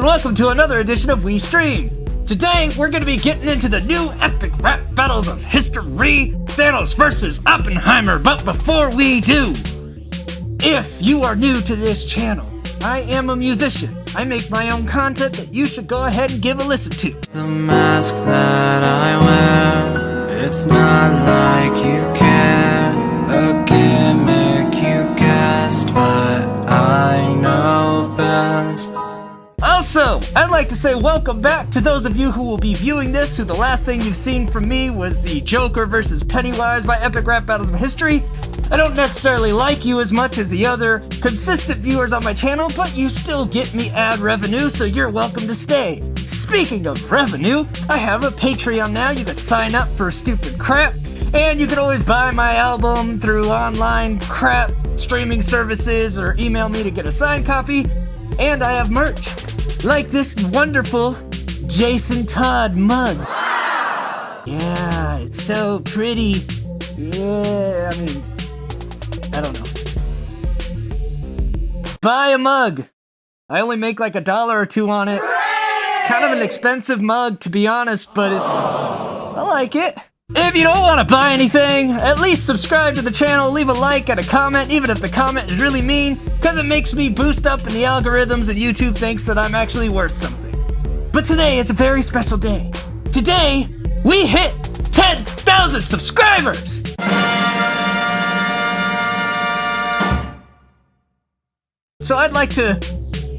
and welcome to another edition of We Stream. Today, we're going to be getting into the new epic rap battles of history, Thanos versus Oppenheimer. But before we do, if you are new to this channel, I am a musician. I make my own content that you should go ahead and give a listen to. The mask that I wear, it's not like you care. A gimmick you guessed, but I know best. Also, I'd like to say welcome back to those of you who will be viewing this, who the last thing you've seen from me was the Joker versus Pennywise by Epic Rap Battles of History. I don't necessarily like you as much as the other consistent viewers on my channel, but you still get me ad revenue, so you're welcome to stay. Speaking of revenue, I have a Patreon now. You can sign up for stupid crap, and you can always buy my album through online crap streaming services or email me to get a signed copy. And I have merch, like this wonderful Jason Todd mug. Wow. Yeah, it's so pretty. Yeah, I mean, I don't know. Buy a mug. I only make like $1 or $2 on it. Kind of an expensive mug, to be honest, but I like it. If you don't want to buy anything, at least subscribe to the channel, leave a like and a comment, even if the comment is really mean, because it makes me boost up in the algorithms and YouTube thinks that I'm actually worth something. But today is a very special day. Today, we hit 10,000 subscribers! So I'd like to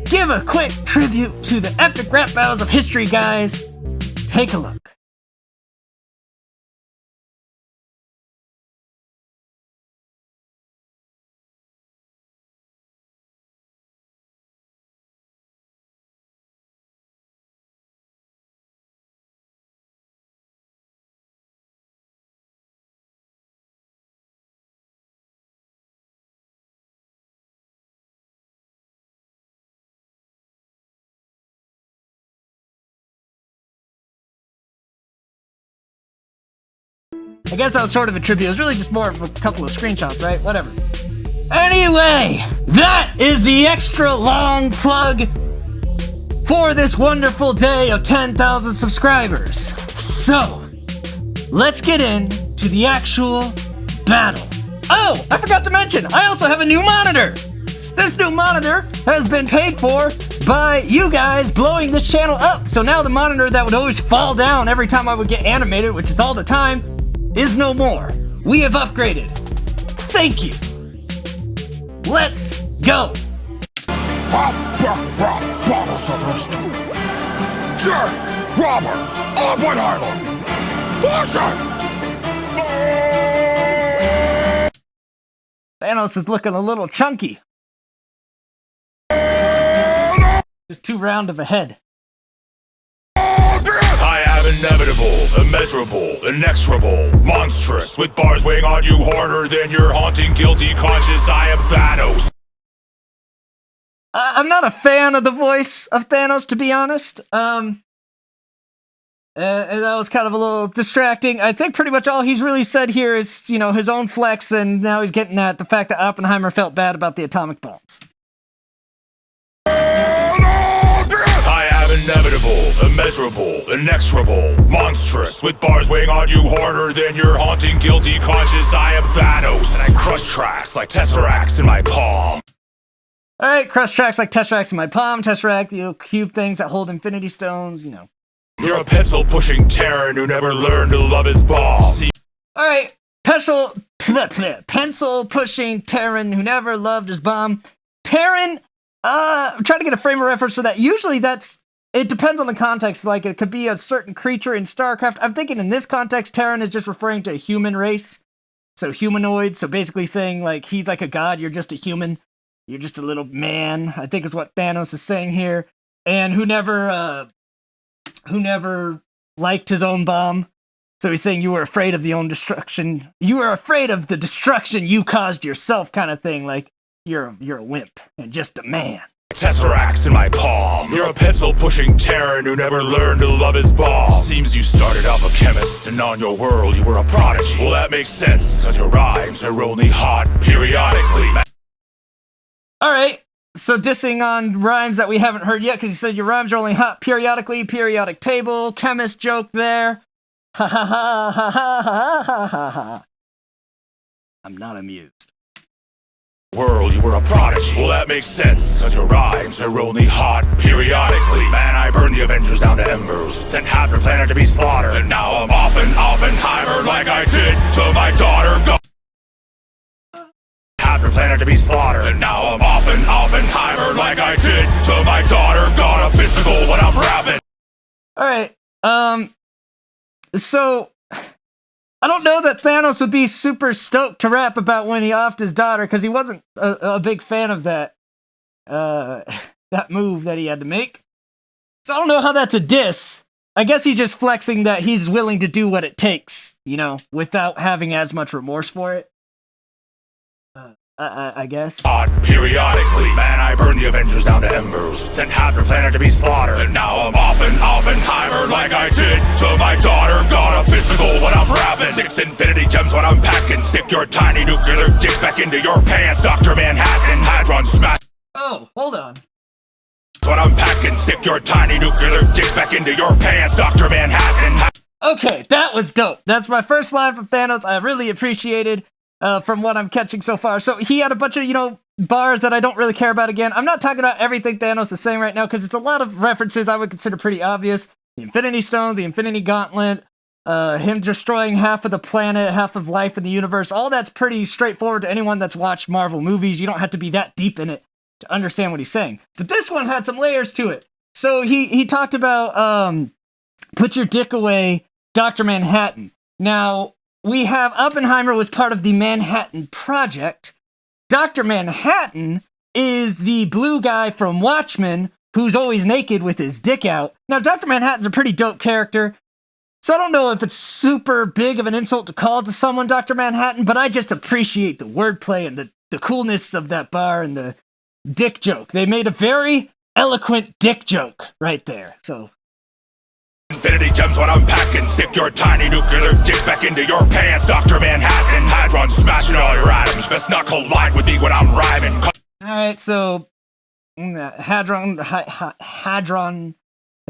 give a quick tribute to the epic rap battles of history, guys. Take a look. I guess that was sort of a tribute. It was really just more of a couple of screenshots, right? Whatever. Anyway, that is the extra long plug for this wonderful day of 10,000 subscribers. So, let's get into the actual battle. Oh, I forgot to mention, I also have a new monitor. This new monitor has been paid for by you guys blowing this channel up. So now the monitor that would always fall down every time I would get animated, which is all the time, is no more. We have upgraded. Thank you. Let's go. Battles of history. J. Robert Oppenheimer versus Thanos is looking a little chunky. Just too round of a head. I am inevitable, immeasurable, inexorable, monstrous, with bars weighing on you harder than your haunting, guilty conscience. I am Thanos. I'm not a fan of the voice of Thanos, to be honest. And that was kind of a little distracting. I think pretty much all he's really said here is, you know, his own flex, and now he's getting at the fact that Oppenheimer felt bad about the atomic bombs. Inevitable, immeasurable, inexorable, monstrous, with bars weighing on you harder than your haunting, guilty conscience. I am Thanos, and I crush tracks like tesseracts in my palm. Alright, crush tracks like tesseracts in my palm. Tesseract, you know, cube things that hold infinity stones, you know. You're a pencil-pushing Terran who never learned to love his bomb. Alright, pencil-pushing Terran who never loved his bomb. Terran, I'm trying to get a frame of reference for that. Usually it depends on the context, like it could be a certain creature in StarCraft. I'm thinking in this context, Terran is just referring to a human race. So humanoid, so basically saying like he's like a god, you're just a human. You're just a little man, I think is what Thanos is saying here. And who never liked his own bomb. So he's saying you were afraid of the own destruction. You were afraid of the destruction you caused yourself kind of thing, like you're a wimp and just a man. Tesseracts in my palm. You're a pencil-pushing Terran who never learned to love his bomb. Seems you started off a chemist, and on your world you were a prodigy. Well, that makes sense, cause your rhymes are only hot periodically. Alright, So dissing on rhymes that we haven't heard yet, because you said your rhymes are only hot periodically, periodic table, chemist joke there. Ha ha ha ha ha ha ha ha ha. I'm not amused. World, you were a prodigy. Well, that makes sense, cause your rhymes are only hot periodically. Man, I burned the Avengers down to embers, sent half your planet to be slaughtered, and now I'm off in Oppenheimer like I did to my daughter. Half your planet to be slaughtered, and now I'm off in Oppenheimer like I did to my daughter. Got a physical when I'm rapping. Alright, so I don't know that Thanos would be super stoked to rap about when he offed his daughter, because he wasn't a big fan of that that move that he had to make. So I don't know how that's a diss. I guess he's just flexing that he's willing to do what it takes, you know, without having as much remorse for it. I guess. Periodically, man, I burned the Avengers down to embers, sent half your planet to be slaughtered, and now I'm off in Oppenheimer like I did to my daughter. Got a physical when I'm rapping, 6 infinity gems when I'm packing. Stick your tiny nuclear dick back into your pants, Dr. Manhattan. Hadron smash. Oh, hold on. That's what I'm packing. Stick your tiny nuclear dick back into your pants, Dr. Manhattan. Okay, that was dope. That's my first line from Thanos. I really appreciated. From what I'm catching so far. So he had a bunch of, you know, bars that I don't really care about again. I'm not talking about everything Thanos is saying right now, because it's a lot of references I would consider pretty obvious. The Infinity Stones, the Infinity Gauntlet, him destroying half of the planet, half of life in the universe. All that's pretty straightforward to anyone that's watched Marvel movies. You don't have to be that deep in it to understand what he's saying. But this one had some layers to it. So he talked about, put your dick away, Dr. Manhattan. Now, we have Oppenheimer was part of the Manhattan Project. Dr. Manhattan is the blue guy from Watchmen who's always naked with his dick out. Now, Dr. Manhattan's a pretty dope character, so I don't know if it's super big of an insult to call to someone Dr. Manhattan, but I just appreciate the wordplay and the coolness of that bar and the dick joke. They made a very eloquent dick joke right there, so... Infinity gems when I'm packing. Stick your tiny nuclear dick back into your pants, Dr. Manhattan. Hadron smashing all your atoms. Best not collide with me when I'm rhyming. Alright, so Hadron, I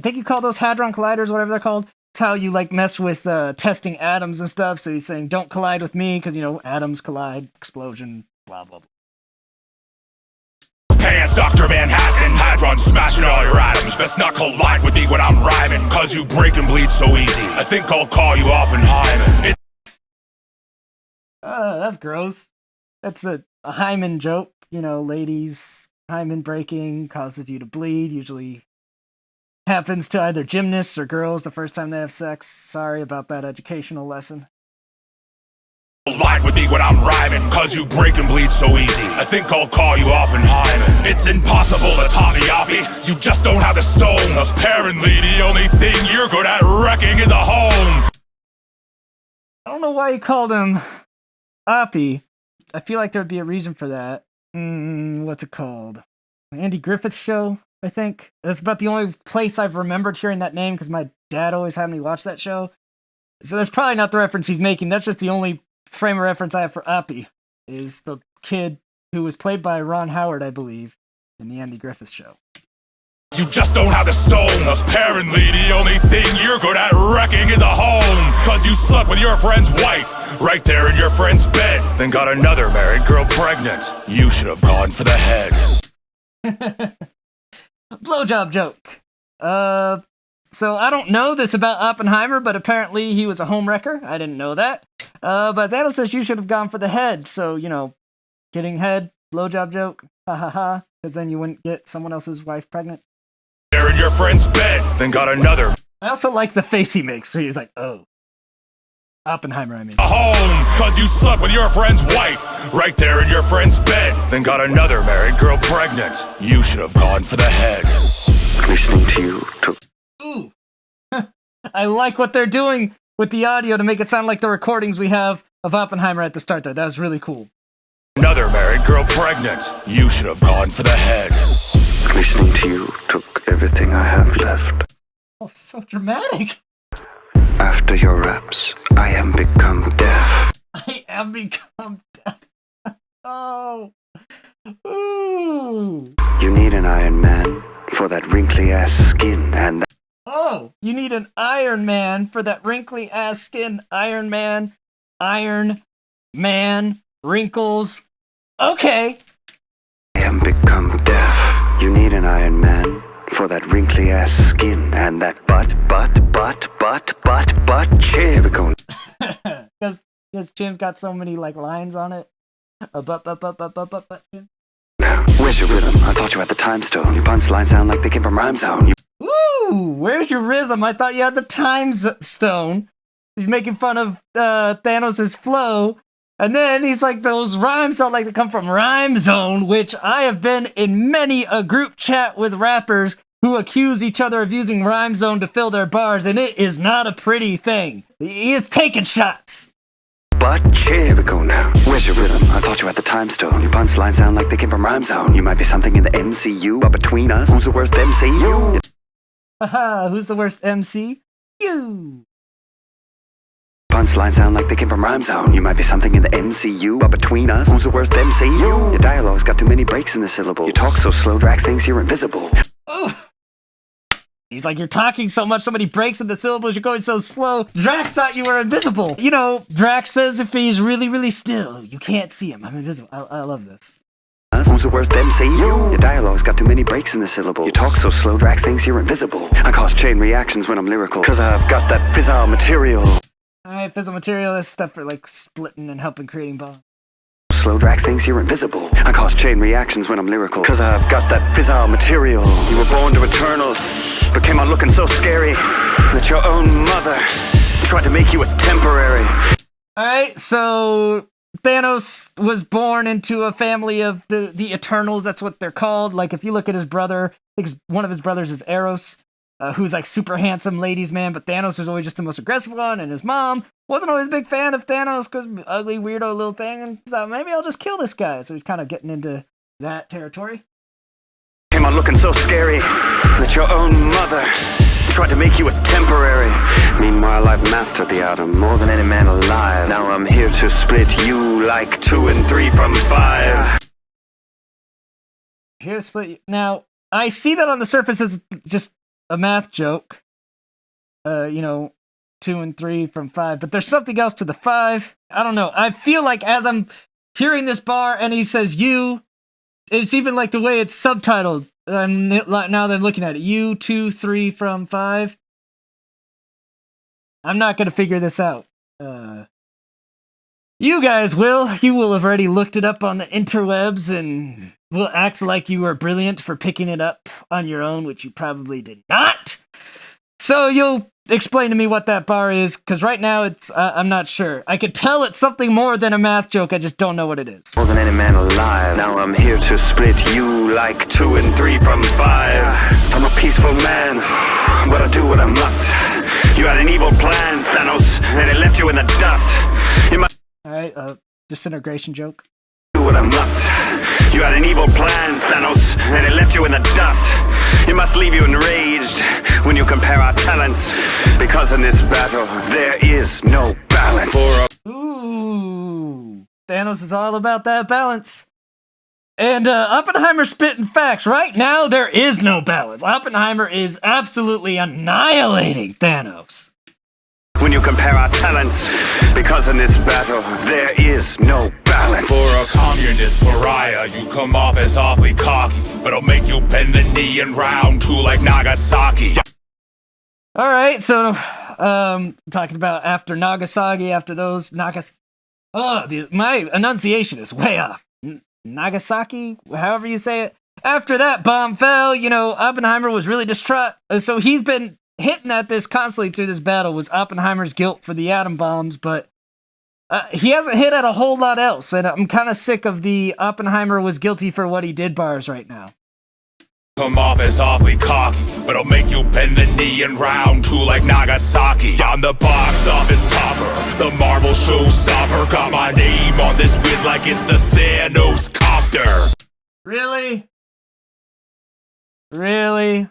think you call those Hadron Colliders, whatever they're called. It's how you, like, mess with testing atoms and stuff. So he's saying, don't collide with me, because, you know, atoms collide, explosion, blah, blah, blah. Pants, Dr. Manhattan. Hadron smashing all your atoms. Best not collide with me when I'm rhyming, cause you break and bleed so easy. I think I'll call you Oppenheimer. That's gross. That's a hymen joke. You know, ladies, hymen breaking causes you to bleed. Usually happens to either gymnasts or girls the first time they have sex. Sorry about that educational lesson. Collide with me when I'm rhyming, cause you break and bleed so easy. I think I'll call you Oppenheimer. It's impossible to top me, Oppie. You just don't have the stone. Apparently the only thing you're good at wrecking is a home. I don't know why you called him Oppie. I feel like there'd be a reason for that. What's it called? Andy Griffith Show, I think. That's about the only place I've remembered hearing that name, because my dad always had me watch that show. So that's probably not the reference he's making. That's just the only frame of reference I have for Oppie, is the kid who was played by Ron Howard, I believe, in the Andy Griffith Show. You just don't have the stone. Apparently the only thing you're good at wrecking is a home, cause you slept with your friend's wife right there in your friend's bed, then got another married girl pregnant. You should have gone for the head. Blowjob joke. So I don't know this about Oppenheimer, but apparently he was a homewrecker. I didn't know that. But Thanos says you should have gone for the head. So, you know, getting head, blowjob joke, ha ha ha, because then you wouldn't get someone else's wife pregnant. There in your friend's bed, then got another. I also like the face he makes, so he's like, oh. Oppenheimer, I mean. A home, cause you slept with your friend's wife right there in your friend's bed, then got another married girl pregnant. You should have gone for the head. Listening to you took... Ooh. I like what they're doing with the audio to make it sound like the recordings we have of Oppenheimer at the start there. That was really cool. Another married girl pregnant. You should have gone for the head. Listening to you took everything I have left. Oh, so dramatic. After your raps, I am become deaf. I am become deaf. Oh. Ooh. You need an Iron Man for that wrinkly ass skin and that. Oh, you need an Iron Man for that wrinkly ass skin. Iron Man, wrinkles. Okay. Am become deaf. You need an Iron Man for that wrinkly ass skin and that butt chair going. Because Chin's got so many like lines on it. Butt chin. Where's your rhythm? I thought you had the time stone. Your punchlines sound like they came from Rhyme Zone. Woo! Where's your rhythm? I thought you had the time stone. He's making fun of Thanos' flow. And then he's like, those rhymes sound like they come from Rhyme Zone, which I have been in many a group chat with rappers who accuse each other of using Rhyme Zone to fill their bars, and it is not a pretty thing. He is taking shots. But here we go now. Where's your rhythm? I thought you had the time stone. Your punchlines sound like they came from Rhyme Zone. You might be something in the MCU, but between us, who's the worst MCU? Haha, who's the worst MC? You. Punchlines sound like they came from Rhyme Zone. You might be something in the MCU, but between us, who's the worst MCU? Your dialogue's got too many breaks in the syllable. You talk so slow, Drax thinks you're invisible. Ooh. He's like, you're talking so much, so many breaks in the syllables, you're going so slow. Drax thought you were invisible. You know, Drax says if he's really, really still, you can't see him. I'm invisible. I love this. Who's the worst MCU? Your dialogue's got too many breaks in the syllable. You talk so slow, Drax thinks you're invisible. I cause chain reactions when I'm lyrical, cause I've got that fissile material. Alright, physical material, that's stuff for like splitting and helping creating bombs. Slow Drax thinks you're invisible. I cause chain reactions when I'm lyrical, cause I've got that fissile material. You were born to Eternals, but came out looking so scary that your own mother tried to make you a temporary. Alright, so Thanos was born into a family of the Eternals, that's what they're called. Like, if you look at his brother, I think one of his brothers is Eros, who's like super handsome ladies man, but Thanos was always just the most aggressive one, and his mom wasn't always a big fan of Thanos because ugly, weirdo little thing, and thought, maybe I'll just kill this guy. So he's kind of getting into that territory. Came out looking so scary that your own mother tried to make you a temporary. Meanwhile, I've mastered the atom more than any man alive. Now I'm here to split you like 2 and 3 from 5. Here's split you. Now, I see that on the surface as just a math joke. 2 and 3 from 5, but there's something else to the 5. I don't know. I feel like as I'm hearing this bar and he says you, it's even like the way it's subtitled. Now that I'm looking at it, you 2, 3 from 5. I'm not gonna figure this out. You guys will. You will have already looked it up on the interwebs and will act like you were brilliant for picking it up on your own, which you probably did not. So you'll explain to me what that bar is, because right now it's I'm not sure. I could tell it's something more than a math joke, I just don't know what it is. More than any man alive. Now I'm here to split you like 2 and 3 from 5. I'm a peaceful man, but I do what I must. You had an evil plan, Thanos, and it left you in the dust. You must Alright, disintegration joke. do what I must. You had an evil plan, Thanos, and it left you in the dust. It must leave you enraged when you compare our talents, because in this battle there is no balance. Ooh, Thanos is all about that balance. And Oppenheimer spitting facts. Right now, there is no balance. Oppenheimer is absolutely annihilating Thanos. When you compare our talents, because in this battle there is no balance. For a communist pariah, you come off as awfully cocky, but I'll make you bend the knee in round 2 like Nagasaki. Alright, so, talking about after Nagasaki, after those, my enunciation is way off. Nagasaki, however you say it. After that bomb fell, Oppenheimer was really distraught, so he's been hitting at this constantly through this battle, was Oppenheimer's guilt for the atom bombs, but he hasn't hit at a whole lot else, and I'm kind of sick of the Oppenheimer was guilty for what he did bars right now. Come off as awfully cocky, but I'll make you bend the knee in round 2 like Nagasaki. I'm the box office topper, the Marvel showstopper. Got my name on this win like it's the Thanos copter. Really? Really?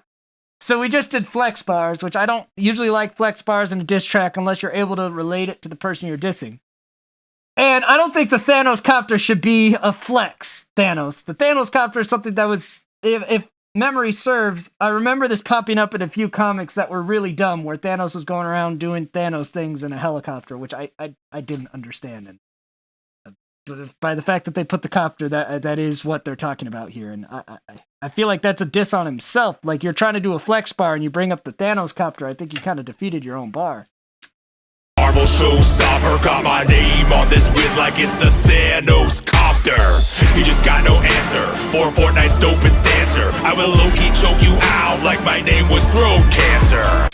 So we just did flex bars, which I don't usually like flex bars in a diss track unless you're able to relate it to the person you're dissing. And I don't think the Thanos copter should be a flex, Thanos. The Thanos copter is something that was, if memory serves, I remember this popping up in a few comics that were really dumb, where Thanos was going around doing Thanos things in a helicopter, which I didn't understand. And by the fact that they put the copter, that is what they're talking about here. And I feel like that's a diss on himself. Like, you're trying to do a flex bar and you bring up the Thanos copter. I think you kind of defeated your own bar. Marvel showstopper, got my name on this win like it's the Thanos copter. You just got no answer for Fortnite's dopest dancer. I will low-key choke you out like my name was throat cancer.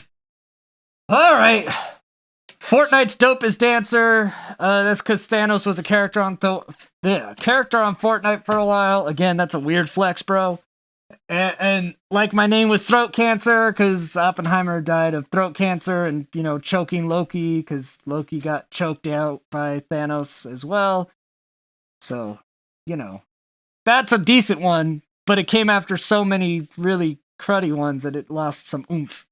Alright. Fortnite's dopest dancer. That's because Thanos was a character on Fortnite for a while. Again, that's a weird flex, bro. And like my name was throat cancer because Oppenheimer died of throat cancer, and, you know, choking Loki because Loki got choked out by Thanos as well. So, you know, that's a decent one, but it came after so many really cruddy ones that it lost some oomph.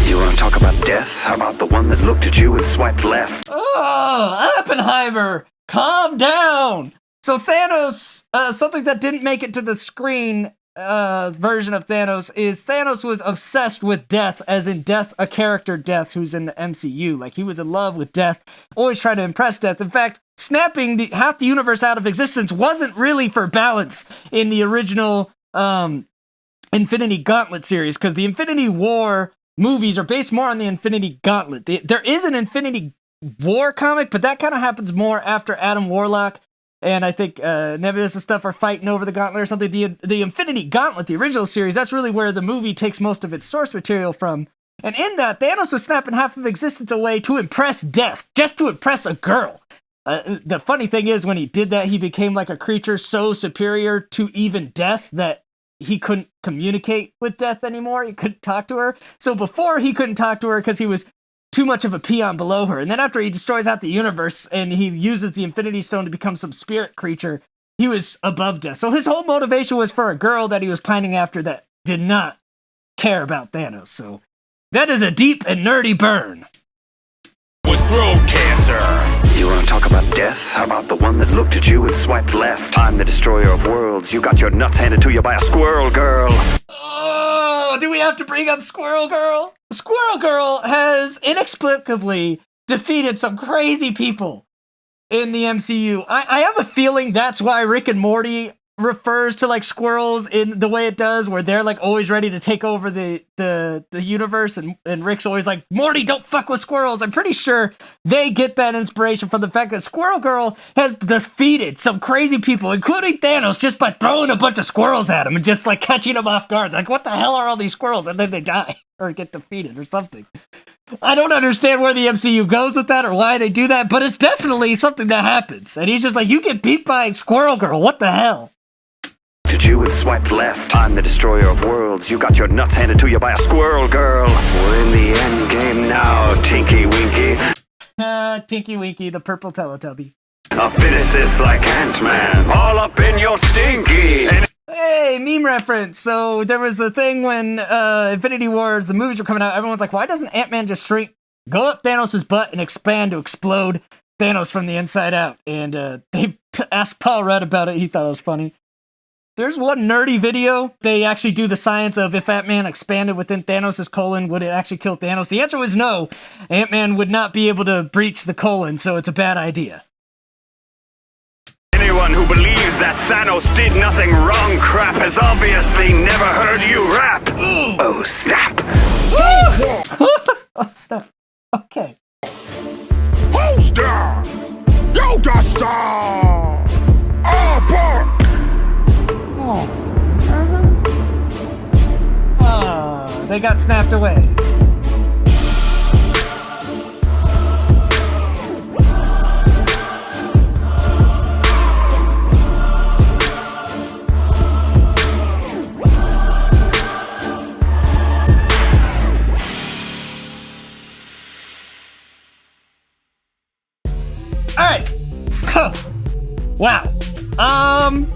You want to talk about death? How about the one that looked at you and swiped left? Oh, Oppenheimer, calm down. So Thanos, something that didn't make it to the screen version of Thanos is Thanos was obsessed with death, as in Death, a character Death who's in the MCU. Like, he was in love with death, always trying to impress death. In fact, snapping half the universe out of existence wasn't really for balance in the original Infinity Gauntlet series, because the Infinity War movies are based more on the Infinity Gauntlet. There is an Infinity War comic, but that kind of happens more after Adam Warlock and I think Nebulous and stuff are fighting over the gauntlet or something. The Infinity Gauntlet, the original series, that's really where the movie takes most of its source material from. And in that, Thanos was snapping half of existence away to impress death, just to impress a girl. The funny thing is, when he did that, he became like a creature so superior to even death that he couldn't communicate with death anymore. He couldn't talk to her. So before, he couldn't talk to her because he was too much of a peon below her. And then after he destroys out the universe and he uses the Infinity Stone to become some spirit creature, he was above death. So his whole motivation was for a girl that he was pining after that did not care about Thanos. So that is a deep and nerdy burn. Was throat cancer. You want to talk about death? How about the one that looked at you and swiped left? I'm the destroyer of worlds. You got your nuts handed to you by a squirrel girl. Oh, do we have to bring up Squirrel Girl? Squirrel Girl has inexplicably defeated some crazy people in the MCU. I have a feeling that's why Rick and Morty refers to like squirrels in the way it does, where they're like always ready to take over the universe, and Rick's always like, Morty, don't fuck with squirrels. I'm pretty sure they get that inspiration from the fact that Squirrel Girl has defeated some crazy people, including Thanos, just by throwing a bunch of squirrels at him and just like catching them off guard. Like, what the hell are all these squirrels? And then they die or get defeated or something. I don't understand where the MCU goes with that or why they do that, but it's definitely something that happens. And he's just like, you get beat by Squirrel Girl. What the hell? Did you and swiped left? I'm the destroyer of worlds. You got your nuts handed to you by a squirrel girl. We're in the end game now, Tinky Winky. Tinky Winky, the purple Teletubby. A physicist like Ant-Man, all up in your stinky. Hey, meme reference. So there was a thing when Infinity Wars, the movies were coming out, everyone's like, why doesn't Ant-Man just shrink, go up Thanos' butt and expand to explode Thanos from the inside out? And they asked Paul Rudd about it. He thought it was funny. There's one nerdy video. They actually do the science of if Ant-Man expanded within Thanos' colon, would it actually kill Thanos? The answer was no. Ant-Man would not be able to breach the colon, so it's a bad idea. Anyone who believes that Thanos did nothing wrong crap has obviously never heard you rap. Ooh. Oh, snap. Oh, snap. Okay. Who's down? You got some. Oh, boy. Oh, they got snapped away. Alright, so, wow.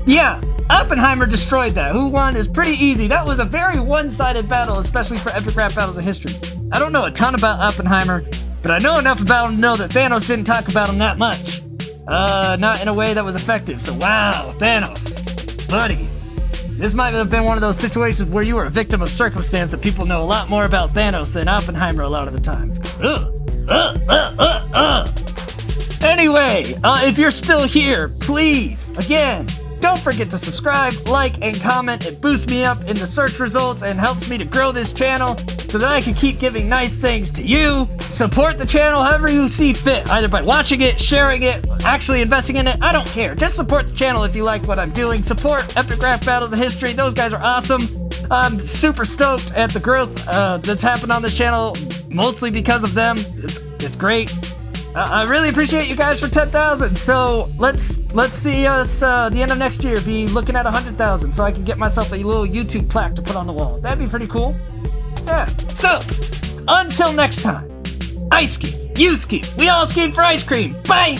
Yeah. Oppenheimer destroyed that. Who won is pretty easy. That was a very one-sided battle, especially for epic rap battles of history. I don't know a ton about Oppenheimer. but I know enough about him to know that Thanos didn't talk about him that much. Not in a way that was effective. So wow, Thanos, buddy. This might have been one of those situations where you were a victim of circumstance that people know a lot more about Thanos than Oppenheimer a lot of the times. Anyway, if you're still here, please, again, don't forget to subscribe, like, and comment. It boosts me up in the search results and helps me to grow this channel so that I can keep giving nice things to you. Support the channel however you see fit, either by watching it, sharing it, actually investing in it. I don't care. Just support the channel if you like what I'm doing. Support Epic Rap Battles of History. Those guys are awesome. I'm super stoked at the growth that's happened on this channel, mostly because of them. It's great. I really appreciate you guys for 10,000. So let's see us the end of next year be looking at 100,000, so I can get myself a little YouTube plaque to put on the wall. That'd be pretty cool. Yeah. So until next time, I scheme, you scheme, we all scheme for ice cream. Bye.